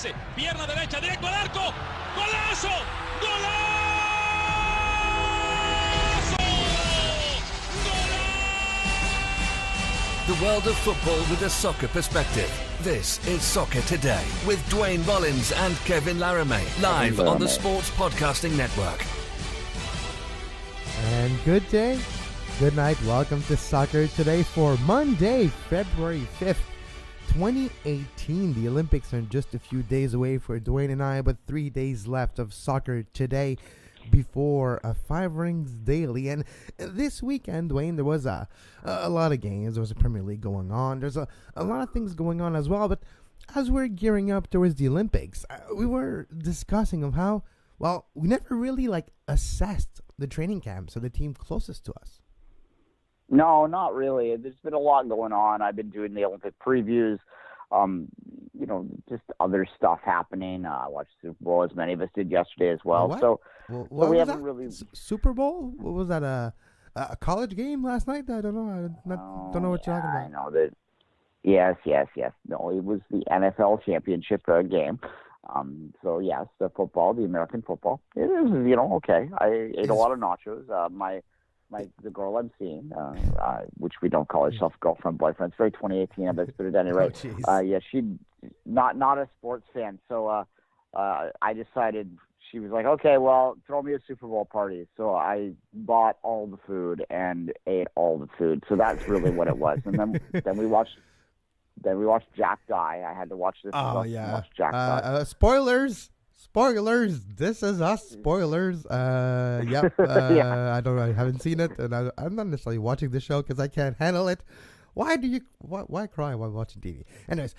pase, pierna derecha, directo al arco, ¡golazo! ¡Golazo! The world of football with a soccer perspective. This is Soccer Today with Duane, Rollins and Kevin Laramee, live on the Sports Podcasting Network. And good day, good night. Welcome to Soccer Today for Monday, February 5th, 2018. The Olympics are just a few days away for Duane and I, but 3 days left of Soccer Today before Five Rings Daily. And this weekend, Duane, there was a lot of games. There was a Premier League going on. There's a lot of things going on as well. But as we're gearing up towards the Olympics, we were discussing of how, well, we never really assessed the training camps of the team closest to us. No, not really. There's been a lot going on. I've been doing the Olympic previews. Just other stuff happening. I watched Super Bowl, as many of us did yesterday as well. What? So, what we was haven't that? really. Super Bowl? What was that? A college game last night? I don't know. Don't know what you're talking about. I know that. Yes. No, it was the NFL championship game. So yes, the football, the American football. It is, okay. I ate a lot of nachos. The girl I'm seeing, which we don't call herself girlfriend, boyfriend. It's very 2018, but at any rate, she not a sports fan. So I decided, she was like, okay, well, throw me a Super Bowl party. So I bought all the food and ate all the food. So that's really what it was. And then we watched Jack die. I had to watch this. Oh yeah. Watch Jack die. Spoilers. This is us. Spoilers. Yep. Yeah. I haven't seen it, and I'm not necessarily watching the show because I can't handle it. Why cry while watching TV? Anyways,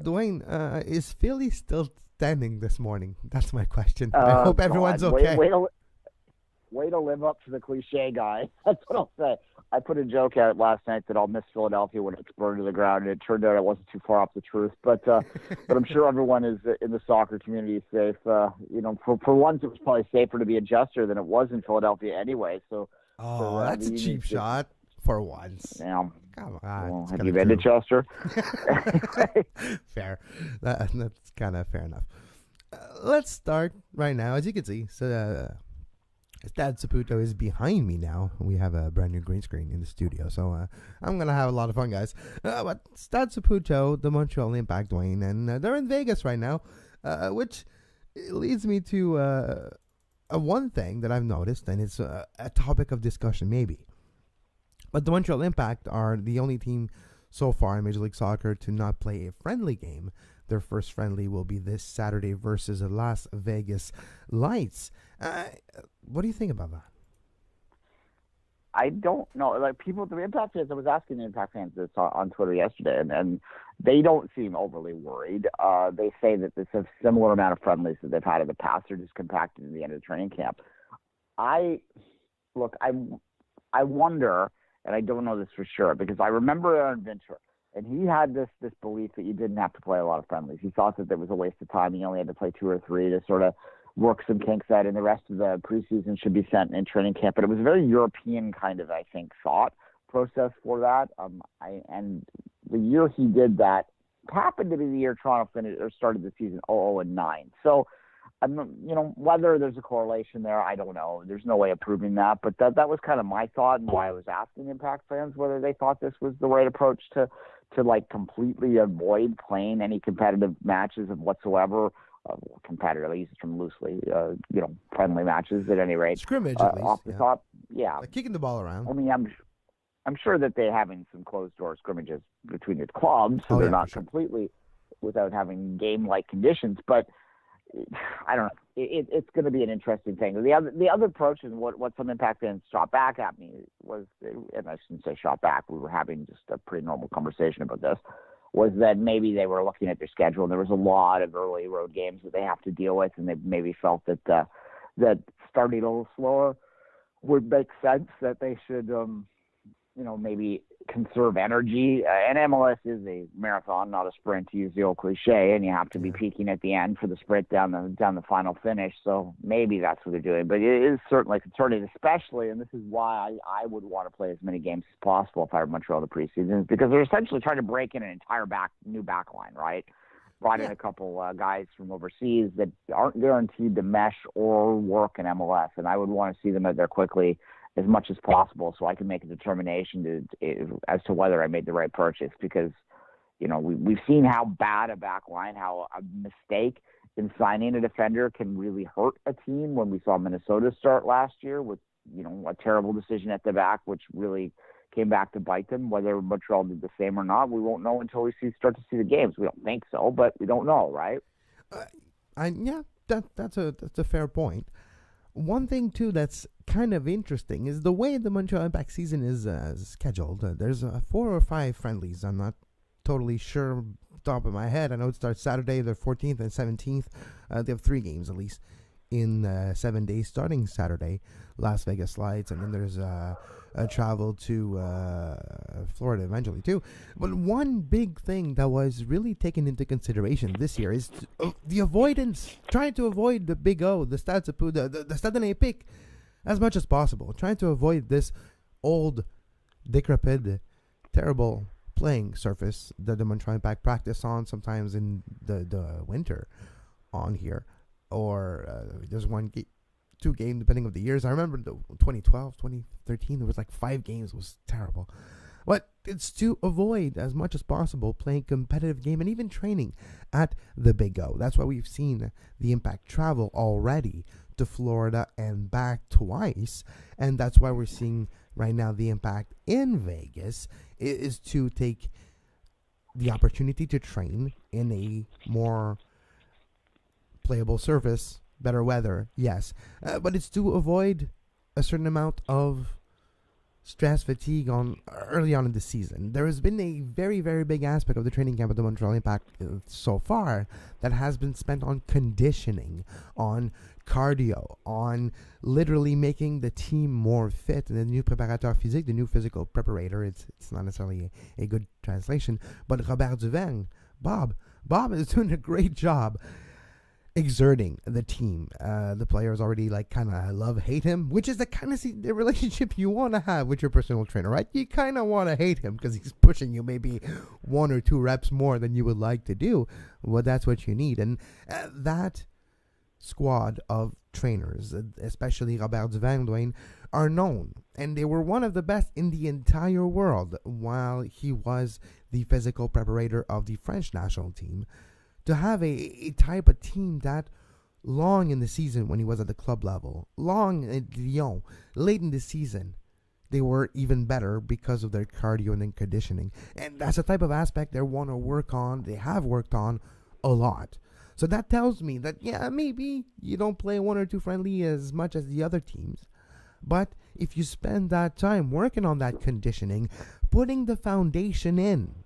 Duane, is Philly still standing this morning? That's my question. I hope everyone's okay. Way to live up to the cliche, guy. That's what I'll say. I put a joke out last night that I'll miss Philadelphia when it's burned to the ground, and it turned out I wasn't too far off the truth. But I'm sure everyone is in the soccer community is safe. For once, it was probably safer to be a Jester than it was in Philadelphia anyway. So. That's a cheap shot for once. Yeah. Come on. Well, have you been to Chester? Fair. That's kind of fair enough. Let's start right now. As you can see, Stad Saputo is behind me now. We have a brand new green screen in the studio, so I'm going to have a lot of fun, guys. But Stad Saputo, the Montreal Impact, Duane, and they're in Vegas right now, which leads me to one thing that I've noticed, and it's a topic of discussion maybe. But the Montreal Impact are the only team so far in Major League Soccer to not play a friendly game. Their first friendly will be this Saturday versus the Las Vegas Lights. What do you think about that? I don't know. The Impact fans, I was asking the Impact fans this on Twitter yesterday, and they don't seem overly worried. They say that it's a similar amount of friendlies that they've had in the past. They're just compacted in the end of the training camp. I wonder, and I don't know this for sure, because I remember Aaron Vinter, and he had this belief that you didn't have to play a lot of friendlies. He thought that there was a waste of time. You only had to play 2 or 3 to sort of work some kinks out, and the rest of the preseason should be sent in training camp. But it was a very European kind of, I think, thought process for that. And the year he did that happened to be the year Toronto started the season 0-9. So, whether there's a correlation there, I don't know. There's no way of proving that. But that was kind of my thought, and why I was asking Impact fans whether they thought this was the right approach to completely avoid playing any competitive matches of whatsoever. Competitive, I use it from loosely, friendly matches at any rate. Scrimmage, at least. Off the top, yeah. Kicking the ball around. I mean, I'm sure that they're having some closed-door scrimmages between the clubs, so they're not completely without having game-like conditions. But I don't know. It's going to be an interesting thing. The other approach, and what some Impact fans shot back at me was, and I shouldn't say shot back, we were having just a pretty normal conversation about this, was that maybe they were looking at their schedule and there was a lot of early road games that they have to deal with, and they maybe felt that that starting a little slower would make sense, that they should maybe conserve energy. And MLS is a marathon, not a sprint, to use the old cliche, and you have to be peaking at the end for the sprint down the final finish. So maybe that's what they're doing. But it is certainly concerning, especially, and this is why I would want to play as many games as possible if I were Montreal in the preseason, because they're essentially trying to break in an entire new back line, right? brought in a couple guys from overseas that aren't guaranteed to mesh or work in MLS, and I would want to see them out there quickly as much as possible so I can make a determination as to whether I made the right purchase, because we've seen how bad a back line, how a mistake in signing a defender can really hurt a team. When we saw Minnesota start last year with a terrible decision at the back, which really came back to bite them. Whether Montreal did the same or not, we won't know until we start to see the games. We don't think so, but we don't know, right? That's a fair point. One thing too that's kind of interesting is the way the Montreal Impact season is scheduled. There's 4 or 5 friendlies. I'm not totally sure top of my head. I know it starts Saturday the 14th and 17th. They have 3 games at least in 7 days, starting Saturday, Las Vegas Lights, and then there's a travel to Florida eventually too. But one big thing that was really taken into consideration this year is the avoidance, trying to avoid the Big O, the Stade Saputo, the Stade Olympique as much as possible, trying to avoid this old, decrepit, terrible playing surface that the Montreal Impact practice on sometimes in the winter on here, or there's 2 games depending on the years. I remember the 2012, 2013, there was like 5 games. It was terrible. But it's to avoid as much as possible playing competitive game and even training at the Big O. That's why we've seen the Impact travel already to Florida and back twice, and that's why we're seeing right now the Impact in Vegas is to take the opportunity to train in a more playable surface, better weather, yes, but it's to avoid a certain amount of stress, fatigue early on in the season. There has been a very, very big aspect of the training camp of the Montreal Impact so far that has been spent on conditioning, on cardio, on literally making the team more fit. And the new préparateur physique, the new physical preparator, it's not necessarily a good translation, but Robert Duane, Bob is doing a great job exerting the team. The players already kind of hate him, which is the kind of the relationship you want to have with your personal trainer, right? You kind of want to hate him because he's pushing you maybe 1 or 2 reps more than you would like to do. Well, that's what you need. And that squad of trainers, especially Robert Duane, are known, and they were one of the best in the entire world while he was the physical preparator of the French national team. To have a type of team that long in the season when he was at the club level, long at Lyon, late in the season, they were even better because of their cardio and then conditioning. And that's the type of aspect they want to work on. They have worked on a lot. So that tells me that, maybe you don't play 1 or 2 friendly as much as the other teams. But if you spend that time working on that conditioning, putting the foundation in,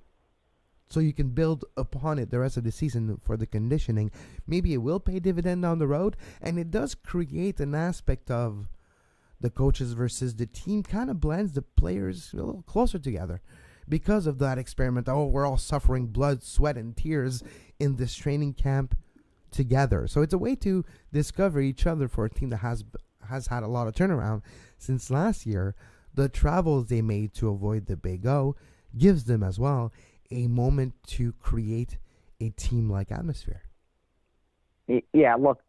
so you can build upon it the rest of the season for the conditioning, maybe it will pay dividend down the road. And it does create an aspect of the coaches versus the team, kind of blends the players a little closer together because of that experiment. We're all suffering blood, sweat, and tears in this training camp together. So it's a way to discover each other for a team that has had a lot of turnaround since last year. The travels they made to avoid the Big O gives them as well a moment to create a team-like atmosphere. Yeah, look,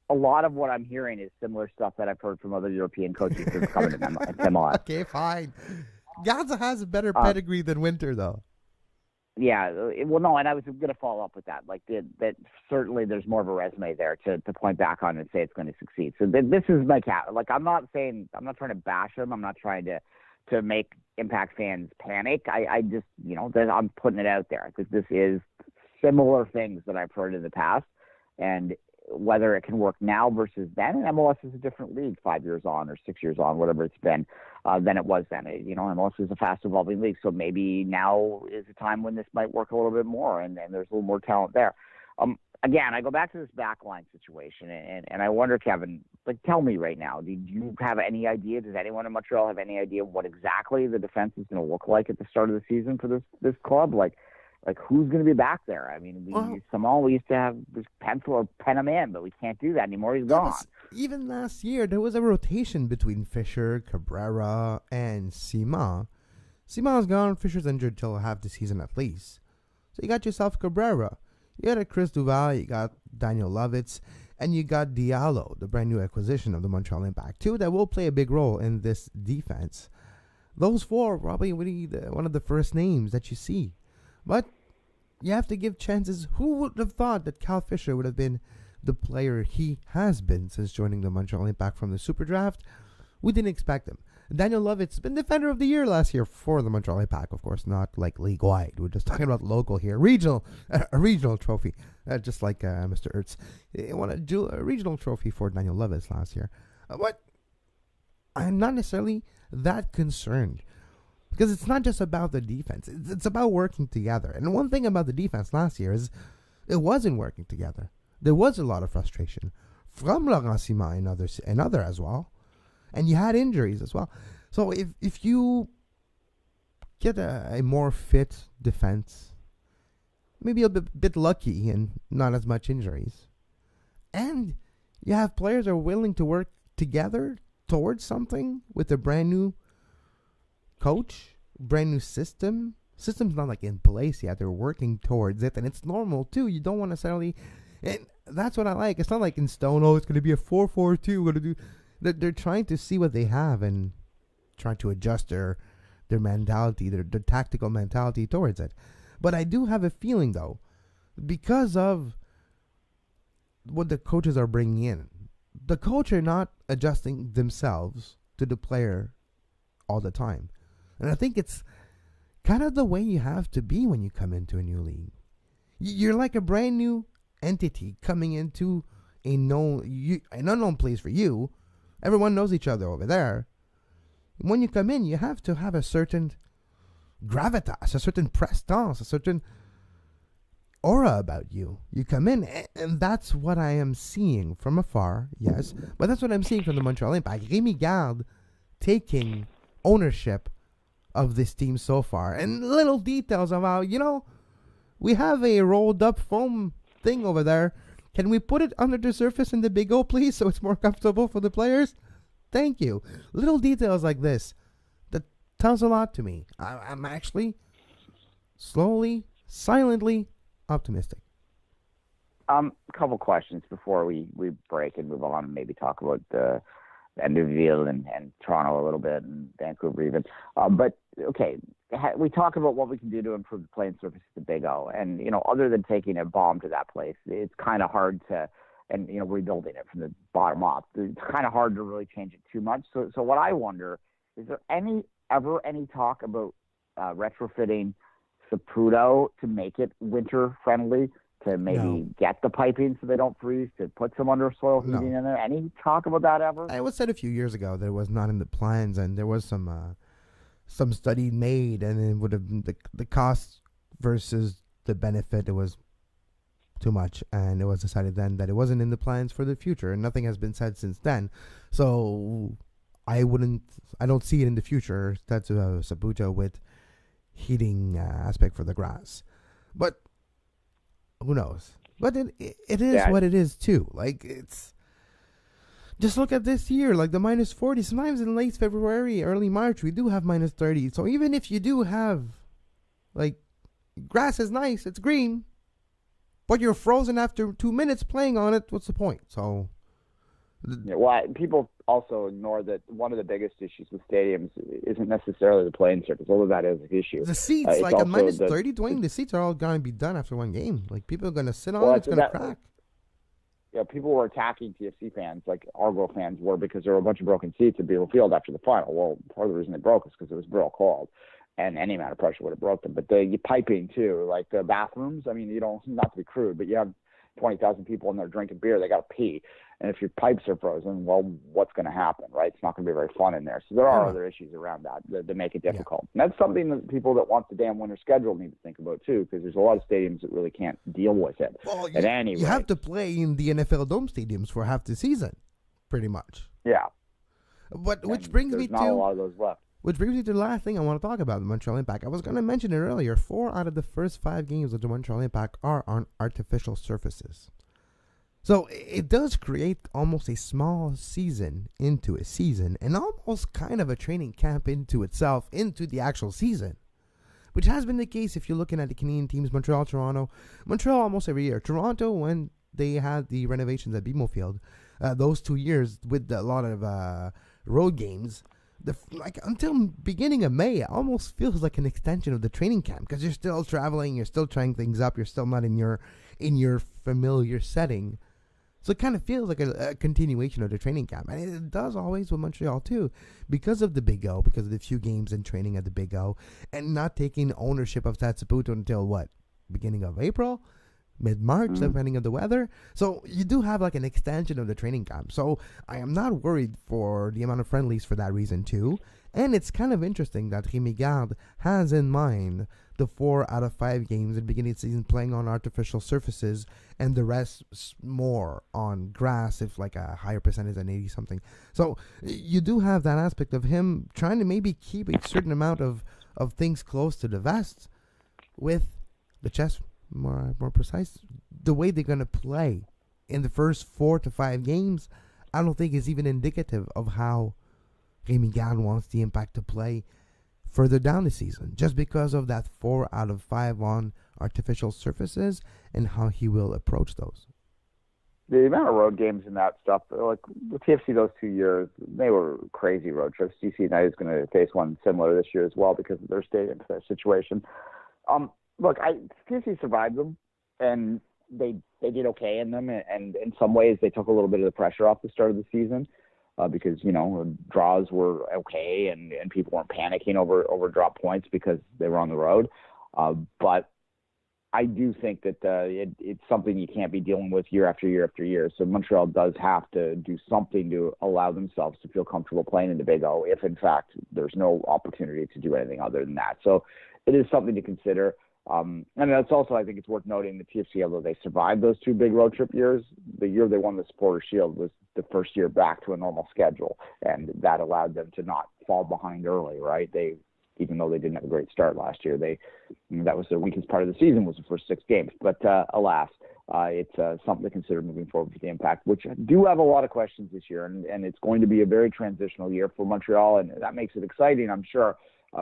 a lot of what I'm hearing is similar stuff that I've heard from other European coaches who've come to MLS. Okay, fine. Gaza has a better pedigree than Winter, though. Yeah, well, no, and I was going to follow up with that. That certainly there's more of a resume there to point back on and say it's going to succeed. So this is my cat. I'm not trying to bash him. I'm not trying to make Impact fans panic. I just, I'm putting it out there. I think this is similar things that I've heard in the past, and whether it can work now versus then. And MLS is a different league 5 years on or 6 years on, whatever it's been, than it was then. MLS is a fast evolving league, so maybe now is a time when this might work a little bit more, and there's a little more talent there. Again, I go back to this backline situation, and I wonder, Kevin, tell me right now, do you have any idea? Does anyone in Montreal have any idea what exactly the defense is going to look like at the start of the season for this club? Who's going to be back there? I mean, we used to have this pencil or pen him in, but we can't do that anymore. He's gone. Even last year, there was a rotation between Fisher, Cabrera, and Sima. Sima's gone. Fisher's injured till half the season at least. So you got yourself Cabrera. You got Chris Duval, you got Daniel Lovitz, and you got Diallo, the brand new acquisition of the Montreal Impact, too, that will play a big role in this defense. Those four are probably one of the first names that you see. But you have to give chances. Who would have thought that Cal Fisher would have been the player he has been since joining the Montreal Impact from the Super Draft? We didn't expect him. Daniel Lovitz been Defender of the Year last year for the Montreal Impact, of course, not like league-wide. We're just talking about local here. A regional trophy, just like Mr. Ertz. He won a regional trophy for Daniel Lovitz last year. But I'm not necessarily that concerned, because it's not just about the defense. It's about working together. And one thing about the defense last year is it wasn't working together. There was a lot of frustration from Laurent Simon and other as well. And you had injuries as well. So if you get a more fit defense, maybe a bit lucky and not as much injuries, and you have players that are willing to work together towards something with a brand new coach, brand new system. System's not like in place yet. They're working towards it, and it's normal too. You don't want to necessarily, and that's what I like. It's not like in stone. Oh, it's going to be a 4-4-2. We're going to do. They're trying to see what they have and trying to adjust their mentality, their tactical mentality towards it. But I do have a feeling, though, because of what the coaches are bringing in, the coach are not adjusting themselves to the player all the time. And I think it's kind of the way you have to be when you come into a new league. You're like a brand new entity coming into an unknown place for you. Everyone knows each other over there. When you come in, you have to have a certain gravitas, a certain prestance, a certain aura about you. You come in, and that's what I am seeing from afar, yes. But that's what I'm seeing from the Montreal Impact. Rémi Garde taking ownership of this team so far. And little details of how, we have a rolled up foam thing over there. Can we put it under the surface in the Big O, please, so it's more comfortable for the players? Thank you. Little details like this that tells a lot to me. I'm actually slowly, silently optimistic. A couple questions before we break and move on and maybe talk about the Newville and Toronto a little bit and Vancouver even. But, okay, we talk about what we can do to improve the playing surface at the Big O. And, other than taking a bomb to that place, it's kind of hard to, and, rebuilding it from the bottom up, it's kind of hard to really change it too much. So what I wonder, is there ever any talk about retrofitting Saputo to make it winter friendly, to maybe get the piping so they don't freeze, to put some undersoil heating in there? Any talk about that ever? It was said a few years ago that it was not in the plans, and there was some study made, and it would have been the cost versus the benefit. It was too much, and it was decided then that it wasn't in the plans for the future, and nothing has been said since then. So I don't see it in the future. That's Saputo with heating aspect for the grass, but who knows? But it is what it is too. Like, it's just look at this year, like the -40. Sometimes in late February, early March, we do have -30. So even if you do have, like, grass is nice, it's green, but you're frozen after 2 minutes playing on it, what's the point? So, people also ignore that one of the biggest issues with stadiums isn't necessarily the playing surface, although that is an issue. The seats, like a -30, Duane, the seats are all going to be done after one game. Like, people are going to sit on it, it's going to crack. People were attacking TFC fans, like Argo fans were, because there were a bunch of broken seats at Beale Field after the final. Well, part of the reason they broke is because it was real cold, and any amount of pressure would have broke them. But the piping, too, like the bathrooms, I mean, not to be crude, but you have 20,000 people in there drinking beer, they got to pee. And if your pipes are frozen, well, what's going to happen, right? It's not going to be very fun in there. So there are other issues around that make it difficult. And that's something that people that want the damn winter schedule need to think about, too, because there's a lot of stadiums that really can't deal with it. Well, you have to play in the NFL Dome stadiums for half the season, pretty much. Yeah. But which brings me not a lot of those left. Which brings me to the last thing I want to talk about, the Montreal Impact. I was going to mention it earlier. 4 out of the first 5 games of the Montreal Impact are on artificial surfaces. So it does create almost a small season into a season, and almost kind of a training camp into itself, into the actual season. which has been the case if you're looking at the Canadian teams, Montreal, Toronto. Montreal almost every year. Toronto, when they had the renovations at BMO Field, those 2 years with a lot of road games, until beginning of May, it almost feels like an extension of the training camp because you're still traveling, you're still trying things up, you're still not in your familiar setting. So it kind of feels like a continuation of the training camp. And it does always with Montreal too, because of the Big O, because of the few games and training at the Big O, and not taking ownership of Stade Saputo until beginning of April? Mid-March, depending on the weather. So you do have like an extension of the training camp. So I am not worried for the amount of friendlies for that reason too. And it's kind of interesting that Rémi Garde has in mind the 4 out of 5 games at the beginning of the season playing on artificial surfaces and the rest more on grass, if like a higher percentage than 80-something. So you do have that aspect of him trying to maybe keep a certain amount of things close to the vest with the chest more precise. The way they're going to play in the first 4 to 5 games, I don't think is even indicative of how Rémi Garde wants the Impact to play further down the season, just because of that 4 out of 5 on artificial surfaces and how he will approach those. The amount of road games and that stuff, like the TFC those 2 years, they were crazy road trips. DC United is going to face one similar this year as well because of their stadium situation. Look, TFC survived them, and they did okay in them, and in some ways they took a little bit of the pressure off the start of the season because, draws were okay and people weren't panicking over drop points because they were on the road. But I do think that it's something you can't be dealing with year after year after year. So Montreal does have to do something to allow themselves to feel comfortable playing in the Big O if, in fact, there's no opportunity to do anything other than that. So it is something to consider. And that's also, I think it's worth noting, the TFC, although they survived those 2 big road trip years, the year they won the Supporters' Shield was the first year back to a normal schedule, and that allowed them to not fall behind early, right? Even though they didn't have a great start last year, that was their weakest part of the season was the first 6 games. But alas, it's something to consider moving forward for the Impact, which do have a lot of questions this year, and it's going to be a very transitional year for Montreal, and that makes it exciting, I'm sure.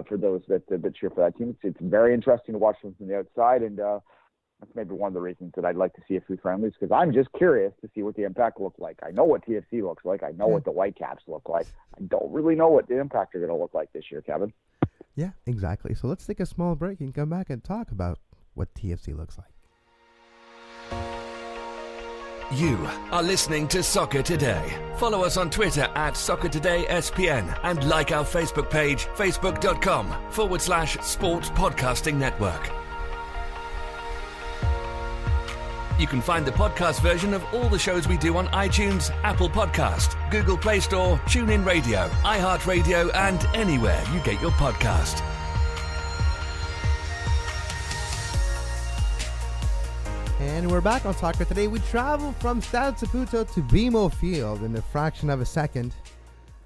For those that cheer for that team. It's very interesting to watch them from the outside, and that's maybe one of the reasons that I'd like to see a few friendlies, because I'm just curious to see what the Impact look like. I know what TFC looks like. I know what the Whitecaps look like. I don't really know what the Impact are going to look like this year, Kevin. Yeah, exactly. So let's take a small break and come back and talk about what TFC looks like. You are listening to Soccer Today. Follow us on Twitter at SoccerTodaySPN and like our Facebook page, facebook.com/Sports Podcasting Network. You can find the podcast version of all the shows we do on iTunes, Apple Podcast, Google Play Store, TuneIn Radio, iHeartRadio, and anywhere you get your podcast. And we're back on Soccer Today. We travel from Stade Saputo to BMO Field in a fraction of a second.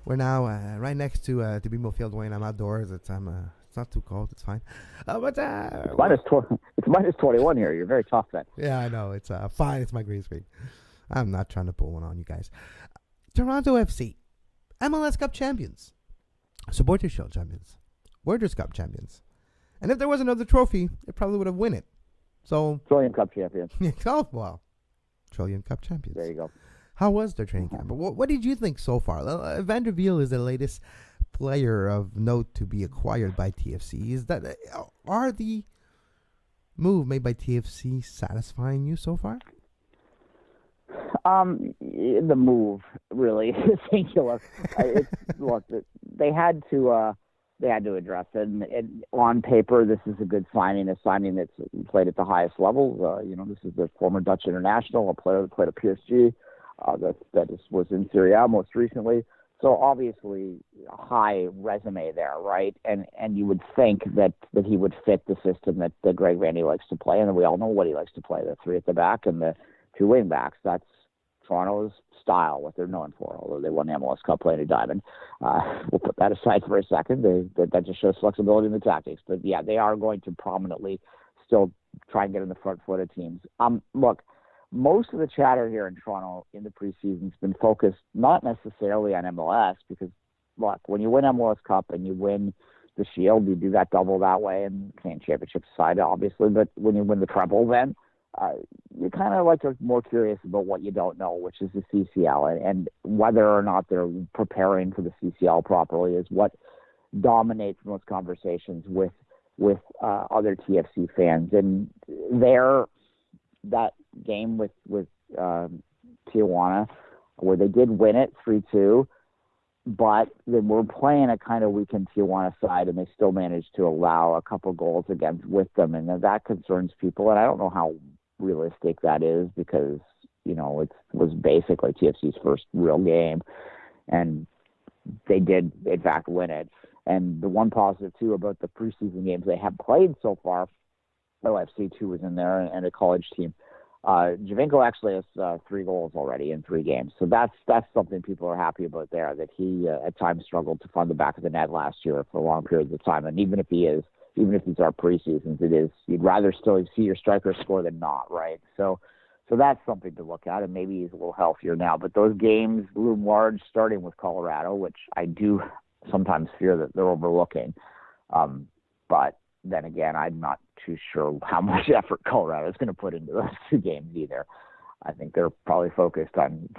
We're now right next to BMO Field, Duane. I'm outdoors. It's not too cold. It's fine. It's minus 21 here. You're very tough then. Yeah, I know. It's fine. It's my green screen. I'm not trying to pull one on you guys. Toronto FC, MLS Cup champions, Supporters' Shield champions, Workers' Cup champions. And if there was another trophy, it probably would have won it. So Trillium Cup champions. Oh, well, Trillium Cup champions. There you go. How was their training camp? What did you think so far? Vanderbilt is the latest player of note to be acquired by TFC. Are the move made by TFC satisfying you so far? The move really is singular. Look, they had to address it. And on paper, this is a good signing, a signing that's played at the highest level. This is the former Dutch international, a player that played at PSG, was in Serie A most recently. So obviously, a high resume there, right? And you would think that he would fit the system that Greg Vandy likes to play, and we all know what he likes to play: the 3 at the back and the 2 wing backs. That's Toronto's style, what they're known for, although they won the MLS Cup playing a diamond. We'll put that aside for a second. That just shows flexibility in the tactics. But, yeah, they are going to prominently still try and get in the front foot of teams. Look, most of the chatter here in Toronto in the preseason has been focused not necessarily on MLS because, look, when you win MLS Cup and you win the Shield, you do that double that way, and Canadian Championship side, obviously. But when you win the treble, then you kind of like are more curious about what you don't know, which is the CCL, and whether or not they're preparing for the CCL properly is what dominates most conversations with other TFC fans. And that game with Tijuana, where they did win it 3-2, but they were playing a kind of weakened Tijuana side, and they still managed to allow a couple goals against with them, and that concerns people. And I don't know how realistic that is, because it was basically TFC's first real game, and they did in fact win it. And the one positive too about the preseason games they have played so far, OFC 2 was in there, and a college team. Javinko actually has 3 goals already in 3 games, so that's something people are happy about there. That he at times struggled to find the back of the net last year for long periods of time, and even if these are preseasons, you'd rather still see your striker score than not, right? So that's something to look at, and maybe he's a little healthier now. But those games loom large, starting with Colorado, which I do sometimes fear that they're overlooking. But then again, I'm not too sure how much effort Colorado is going to put into those 2 games either. I think they're probably focused on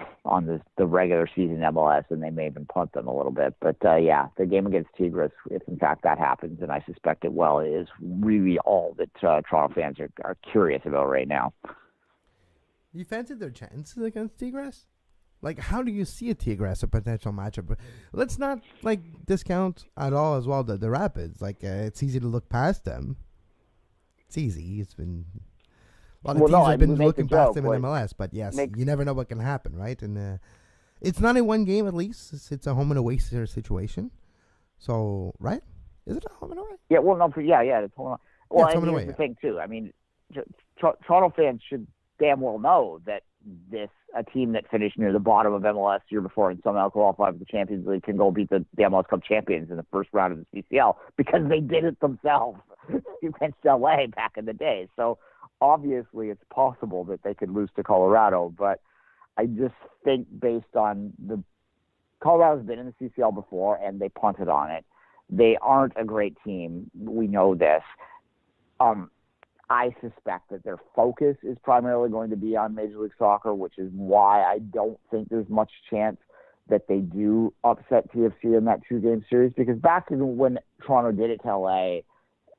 the regular season MLS, and they may even punt them a little bit. But the game against Tigres, if in fact that happens, and I suspect it will, is really all that Toronto fans are curious about right now. You fancy their chances against Tigres? Like, how do you see a Tigres a potential matchup? Let's not discount at all as well the Rapids. It's easy to look past them. It's easy. It's been a lot of teams have been looking past them in MLS, but yes, you never know what can happen, right? And it's not a one game at least. It's a home and away situation. So, right? Is it a home and away? Yeah. Well, no. It's home and away. Well, it's home and away, the thing too. I mean, Toronto fans should damn well know that a team that finished near the bottom of MLS the year before and somehow qualified for the Champions League can go beat the MLS Cup champions in the first round of the CCL, because they did it themselves against LA back in the day. So obviously it's possible that they could lose to Colorado, but I just think based on Colorado's been in the CCL before and they punted on it. They aren't a great team. We know this. I suspect that their focus is primarily going to be on Major League Soccer, which is why I don't think there's much chance that they do upset TFC in that 2-game series. Because back when Toronto did it to LA,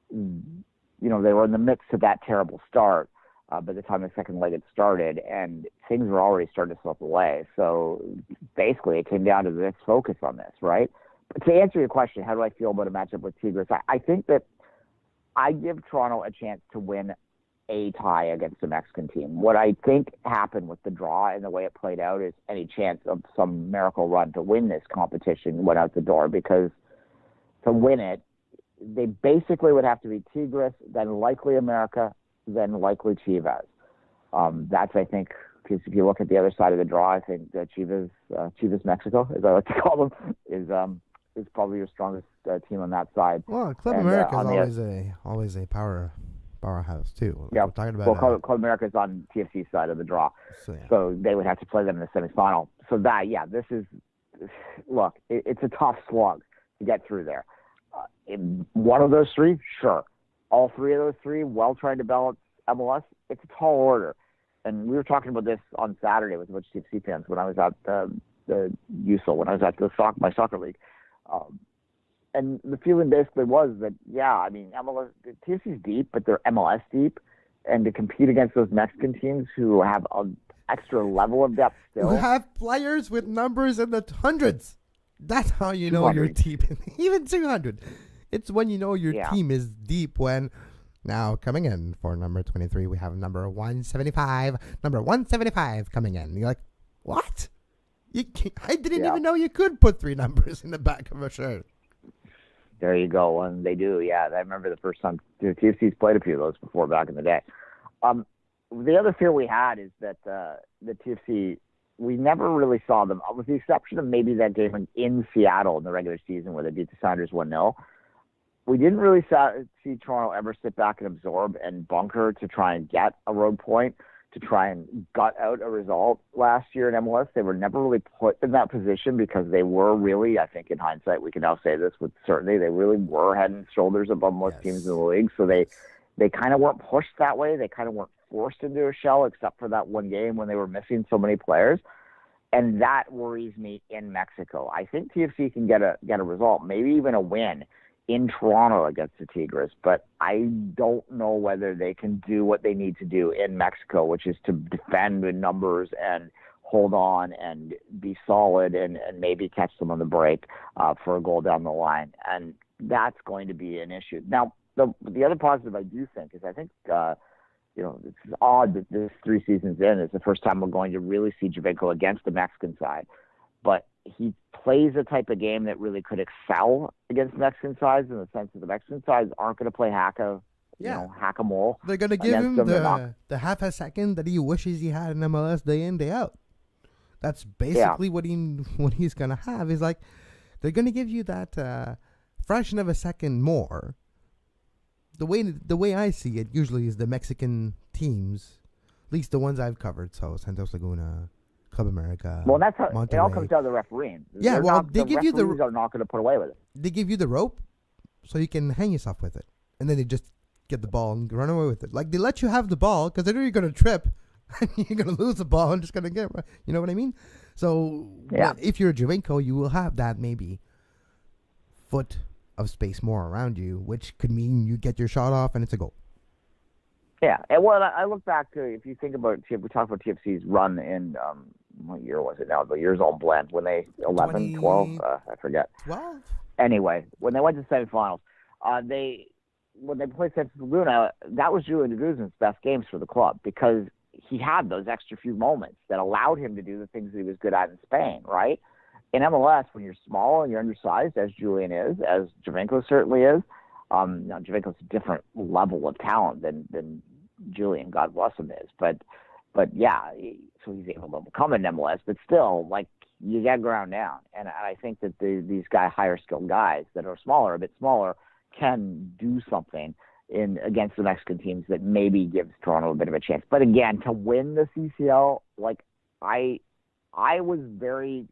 they were in the midst of that terrible start by the time the second leg had started, and things were already starting to slip away. So basically it came down to this focus on this, right? But to answer your question, how do I feel about a matchup with Tigres? I think that I give Toronto a chance to win a tie against a Mexican team. What I think happened with the draw and the way it played out is any chance of some miracle run to win this competition went out the door, because to win it, they basically would have to be Tigres, then likely America, then likely Chivas. That's, I think, because if you look at the other side of the draw, I think that Chivas Mexico, as I like to call them, is probably your strongest team on that side. Well, Club America is always a powerhouse too. Yeah, we're talking about Club America is on TFC's side of the draw, so they would have to play them in the semifinal. So this is it's a tough slug to get through there. In one of those 3, sure. All 3 of those 3, well trying to balance MLS. It's a tall order, and we were talking about this on Saturday with a bunch of TFC fans when I was at the USL, when I was at my soccer league. And the feeling basically was that, MLS, TFC's deep, but they're MLS deep. And to compete against those Mexican teams who have an extra level of depth still. Who have players with numbers in the hundreds. That's how you know you're deep. Even 200. It's when you know your team is deep when... Now, coming in for number 23, we have number 175. Number 175 coming in. You're like, what? I didn't even know you could put 3 numbers in the back of a shirt. There you go, and they do. Yeah, I remember the first time the TFC's played a few of those before back in the day. The other fear we had is that the TFC, we never really saw them, with the exception of maybe that game in Seattle in the regular season where they beat the Sounders 1-0. We didn't really see Toronto ever sit back and absorb and bunker to try and get a road point. to try and gut out a result last year in MLS. They were never really put in that position because they were really, I think in hindsight, we can now say this with certainty, they really were head and shoulders above most teams in the league. So they kind of weren't pushed that way. They kind of weren't forced into a shell except for that one game when they were missing so many players. And that worries me in Mexico. I think TFC can get a result, maybe even a win in Toronto against the Tigres, but I don't know whether they can do what they need to do in Mexico, which is to defend in numbers and hold on and be solid and maybe catch them on the break for a goal down the line. And that's going to be an issue. Now, the other positive I do think is I think, it's odd that this 3 seasons in is the first time we're going to really see Giovinco against the Mexican side. But he plays a type of game that really could excel against Mexican sides in the sense that the Mexican sides aren't going to play hack-a-mole. They're going to give him the half a second that he wishes he had in MLS day in, day out. That's basically what he's going to have. Is like they're going to give you that fraction of a second more. The way I see it usually is the Mexican teams, at least the ones I've covered. So Santos Laguna, Club America. Well, that's how Monterrey. it all comes down to the refereeing. Yeah, they give you the referees are not going to put away with it. They give you the rope, so you can hang yourself with it, and then they just get the ball and run away with it. Like they let you have the ball because they know you're going to trip, and you're going to lose the ball and just going to get. You know what I mean? So if you're a Giovinco, you will have that maybe foot of space more around you, which could mean you get your shot off and it's a goal. Yeah, and I look back to, if you think about, we talked about TFC's run in, what year was it now? The years all blend. When they, 11, 12, I forget. 12? Anyway, when they went to semifinals, when they played Santos Laguna, that was Julian Guzman's best games for the club because he had those extra few moments that allowed him to do the things that he was good at in Spain, right? In MLS, when you're small and you're undersized, as Julian is, as Giovinco certainly is, now Giovinco's a different level of talent than Julian, God bless him, is. But yeah, so he's able to overcome in MLS. But still, like, you got ground down. And I think that these higher skilled guys that are a bit smaller, can do something against the Mexican teams that maybe gives Toronto a bit of a chance. But again, to win the CCL, like, I was very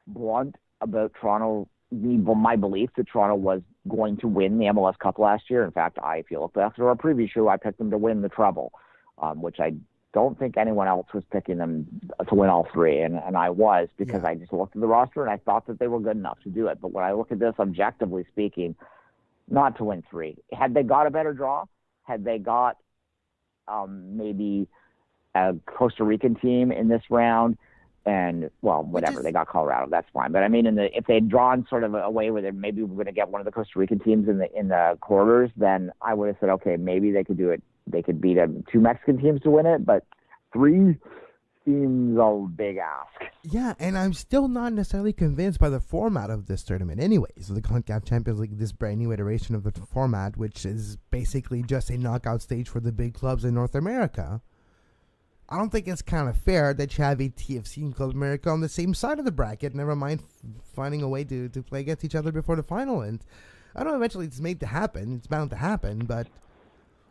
blunt about Toronto. My belief that Toronto was going to win the MLS Cup last year. In fact, I feel after our previous show, I picked them to win the treble, which I don't think anyone else was picking them to win all 3, and I was, because I just looked at the roster and I thought that they were good enough to do it. But when I look at this, objectively speaking, not to win 3. Had they got a better draw, had they got maybe a Costa Rican team in this round, and, well, whatever, they got Colorado, that's fine. But I mean, if they had drawn sort of a way where maybe we're going to get one of the Costa Rican teams in the quarters, then I would have said, okay, maybe they could do it. They could beat 2 Mexican teams to win it, but 3 seems a big ask. Yeah, and I'm still not necessarily convinced by the format of this tournament anyways. The CONCACAF Champions League, this brand new iteration of the format, which is basically just a knockout stage for the big clubs in North America. I don't think it's kind of fair that you have a TFC and Club America on the same side of the bracket, never mind finding a way to play against each other before the final. And I know eventually it's made to happen. It's bound to happen, but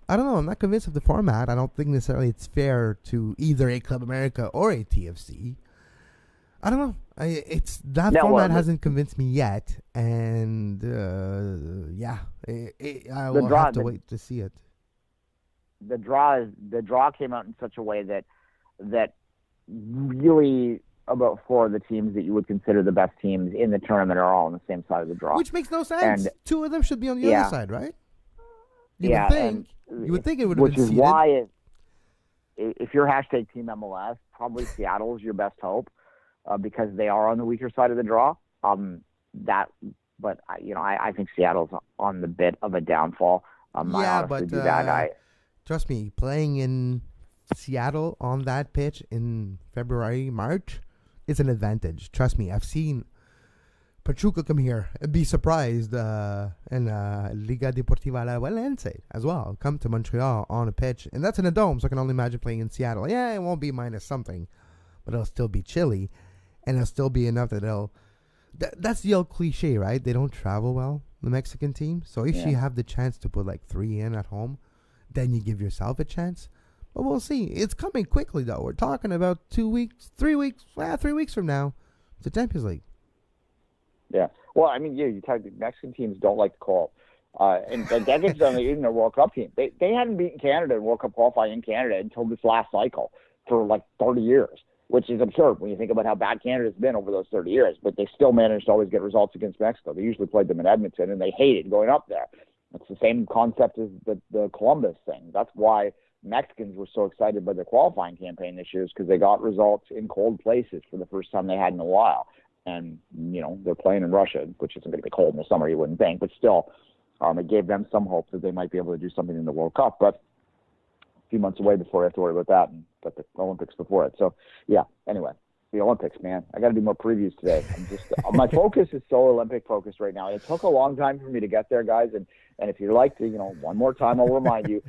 I don't know. I'm not convinced of the format. I don't think necessarily it's fair to either a Club America or a TFC. I don't know. Format hasn't convinced me yet, and I will have to wait to see it. The draw came out in such a way that really about 4 of the teams that you would consider the best teams in the tournament are all on the same side of the draw. Which makes no sense. And 2 of them should be on the other side, right? You would think it would have been seeded. Which is why, if you're hashtag Team MLS, probably Seattle is your best hope because they are on the weaker side of the draw. But I think Seattle's on the bit of a downfall. Trust me, playing in Seattle on that pitch in February, March is an advantage. Trust me, I've seen Pachuca come here and be surprised in Liga Deportiva Alajuelense as well. Come to Montreal on a pitch, and that's in a dome, so I can only imagine playing in Seattle. Yeah, it won't be minus something, but it'll still be chilly, and it'll still be enough that that's the old cliche, right? They don't travel well, the Mexican team. So if you have the chance to put like 3 in at home, then you give yourself a chance. But we'll see. It's coming quickly, though. We're talking about 2 weeks, 3 weeks, 3 weeks from now. It's the Champions League. Yeah. Well, I mean, you talk. Mexican teams don't like to call. And that gets done even their World Cup team. They hadn't beaten Canada in World Cup qualifying in Canada until this last cycle for like 30 years, which is absurd when you think about how bad Canada's been over those 30 years. But they still managed to always get results against Mexico. They usually played them in Edmonton, and they hated going up there. It's the same concept as the Columbus thing. That's why Mexicans were so excited by their qualifying campaign this year, is because they got results in cold places for the first time they had in a while. And, they're playing in Russia, which isn't going to be cold in the summer, you wouldn't think. But still, it gave them some hope that they might be able to do something in the World Cup. But a few months away before I have to worry about that, and but the Olympics before it. So, yeah, anyway, the Olympics, man. I got to do more previews today. I'm just my focus is so Olympic focused right now. It took a long time for me to get there, guys. And if you'd like to, one more time, I'll remind you,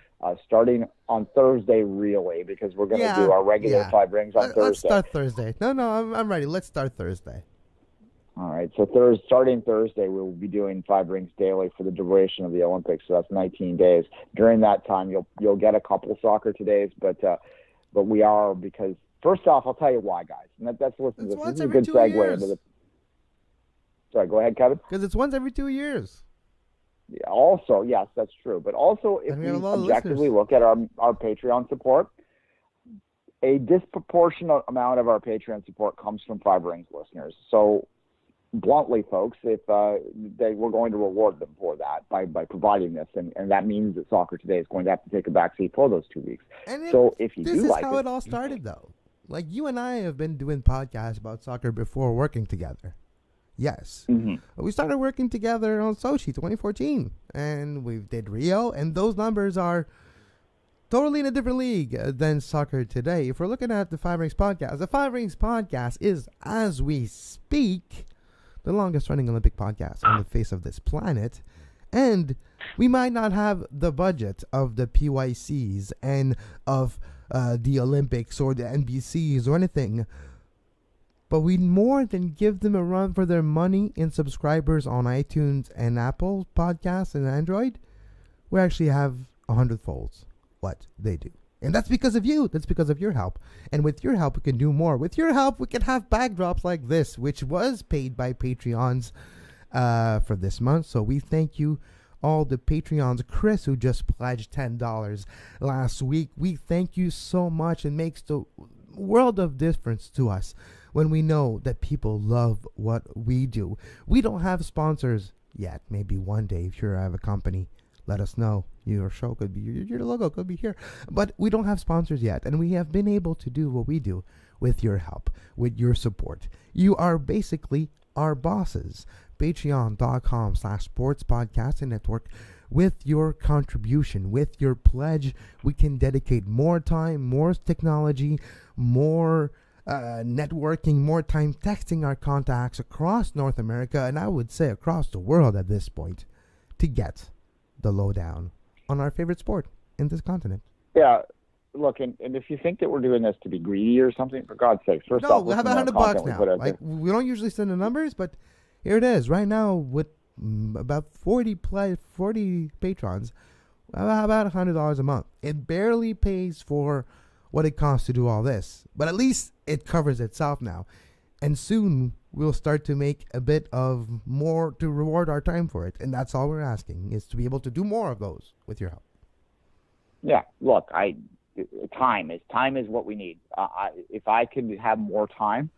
starting on Thursday, really, because we're going to do our regular 5 rings on Thursday. Let's start Thursday. No, I'm ready. Let's start Thursday. All right, so starting Thursday, we'll be doing 5 rings daily for the duration of the Olympics. So that's 19 days. During that time, you'll get a couple soccer todays, but we are, because first off, I'll tell you why, guys. And that's listen. This is a good segue into the. Sorry, go ahead, Kevin. Because it's once every 2 years. Yeah, also, yes, that's true. But also, if we objectively look at our Patreon support, a disproportionate amount of our Patreon support comes from 5 rings listeners. So, bluntly, folks, if we're going to reward them for that by providing this, and that means that Soccer Today is going to have to take a backseat for those 2 weeks. And if you this do is like how it all started, though. Like, you and I have been doing podcasts about soccer before working together. Yes. Mm-hmm. We started working together on Sochi 2014, and we did Rio, and those numbers are totally in a different league than Soccer Today. If we're looking at the 5 Rings Podcast, the 5 Rings Podcast is, as we speak, the longest running Olympic podcast on the face of this planet. And we might not have the budget of the PYCs and of the Olympics or the NBCs or anything, but we more than give them a run for their money in subscribers on iTunes and Apple Podcasts and Android. We actually have 100-folds what they do. And that's because of you. That's because of your help. And with your help, we can do more. With your help, we can have bag drops like this, which was paid by Patreons for this month. So we thank you, all the Patreons. Chris, who just pledged $10 last week. We thank you so much. It makes the world of difference to us when we know that people love what we do. We don't have sponsors yet. Maybe one day, if you have a company, let us know. Your show could be, your logo could be here. But we don't have sponsors yet. And we have been able to do what we do with your help, with your support. You are basically our bosses. Patreon.com/sportspodcasting network. With your contribution, with your pledge, we can dedicate more time, more technology, more networking, more time texting our contacts across North America, and I would say across the world at this point, to get the lowdown on our favorite sport in this continent. Yeah, look, and if you think that we're doing this to be greedy or something, for God's sake, first off, we'll have $100 now. Like, we don't usually send the numbers, but here it is. Right now, with about 40 patrons, about $100 a month. It barely pays for what it costs to do all this, but at least it covers itself now. And soon we'll start to make a bit of more to reward our time for it. And that's all we're asking, is to be able to do more of those with your help. Yeah, look, time is what we need. If I could have more time,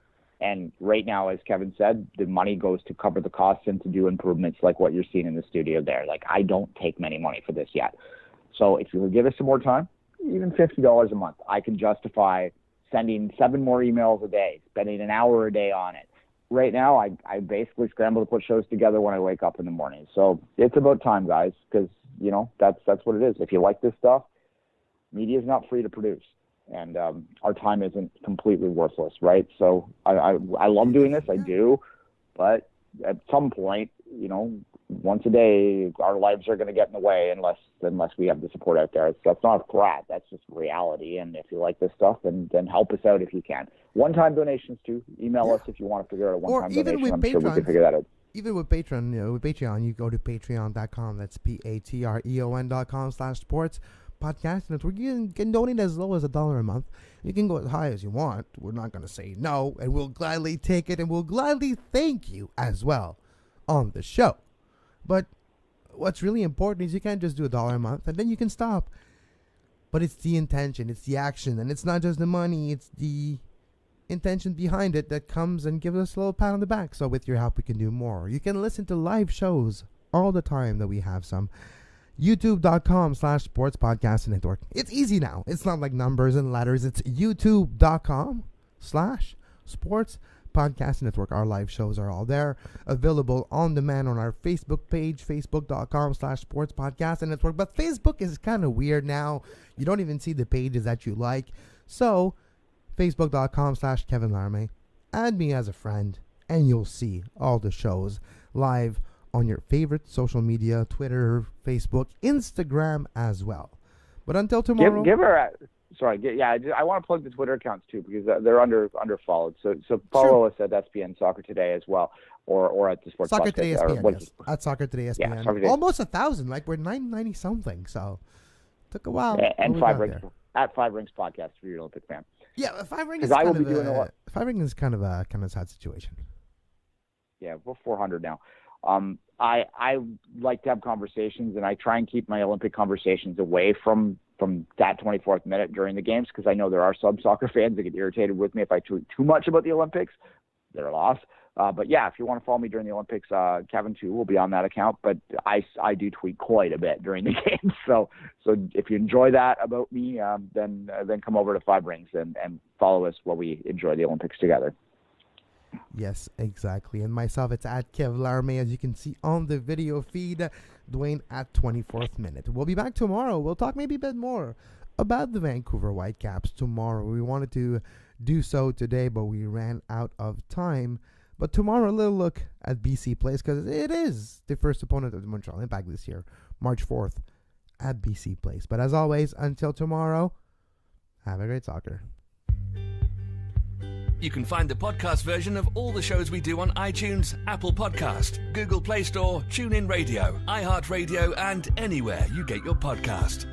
and right now, as Kevin said, the money goes to cover the costs and to do improvements like what you're seeing in the studio there. Like, I don't take many money for this yet. So if you would give us some more time, even $50 a month, I can justify sending 7 more emails a day, spending an hour a day on it. Right now, I basically scramble to put shows together when I wake up in the morning. So it's about time, guys, because, that's what it is. If you like this stuff, media is not free to produce. And our time isn't completely worthless, right? So I love doing this, I do, but at some point, once a day, our lives are going to get in the way unless we have the support out there. That's not a threat, that's just reality. And if you like this stuff, then help us out if you can. One-time donations too. Email us if you want to figure out a one-time donation. I'm sure we can figure that out. Even with Patreon, with Patreon, you go to patreon.com. That's patreon.com/sports Podcast Network. You can donate as low as $1 a month. You can go as high as you want. We're not going to say no, and we'll gladly take it, and we'll gladly thank you as well on the show. But what's really important is you can't just do $1 a month, and then you can stop. But it's the intention, it's the action, and it's not just the money, it's the intention behind it that comes and gives us a little pat on the back. So with your help, we can do more. You can listen to live shows all the time that we have some. YouTube.com/Sports Podcast Network. It's easy now. It's not like numbers and letters. It's YouTube.com/Sports Podcast Network. Our live shows are all there, available on demand on our Facebook page, Facebook.com/Sports Podcast Network. But Facebook is kind of weird now. You don't even see the pages that you like. So, Facebook.com/Kevin Laramee. Add me as a friend, and you'll see all the shows live on your favorite social media, Twitter, Facebook, Instagram as well. But until tomorrow... I want to plug the Twitter accounts too, because they're under followed. So follow us at SPN Soccer Today as well, or at the Sports Soccer Podcast. Today SPN, yes. At Soccer Today SPN. Yeah, Soccer Today. Almost 1,000, like we're 990 something, so took a while. And Five Rings at Five Rings Podcast for your Olympic fan. Yeah, Five Rings is Five Rings is kind of a sad situation. Yeah, we're 400 now. I like to have conversations, and I try and keep my Olympic conversations away from that 24th minute during the games, because I know there are some soccer fans that get irritated with me if I tweet too much about the Olympics. They're lost. But yeah, if you want to follow me during the Olympics, Kevin too will be on that account. But I do tweet quite a bit during the games. So if you enjoy that about me, then come over to Five Rings and follow us while we enjoy the Olympics together. Yes, exactly. And myself, it's at Kev Laramee, as you can see on the video feed. Duane at 24th minute. We'll be back tomorrow. We'll talk maybe a bit more about the Vancouver Whitecaps tomorrow. We wanted to do so today, but we ran out of time. But tomorrow, a little look at BC Place, because it is the first opponent of the Montreal Impact this year, March 4th at BC Place. But as always, until tomorrow, have a great soccer. You can find the podcast version of all the shows we do on iTunes, Apple Podcast, Google Play Store, TuneIn Radio, iHeartRadio, and anywhere you get your podcast.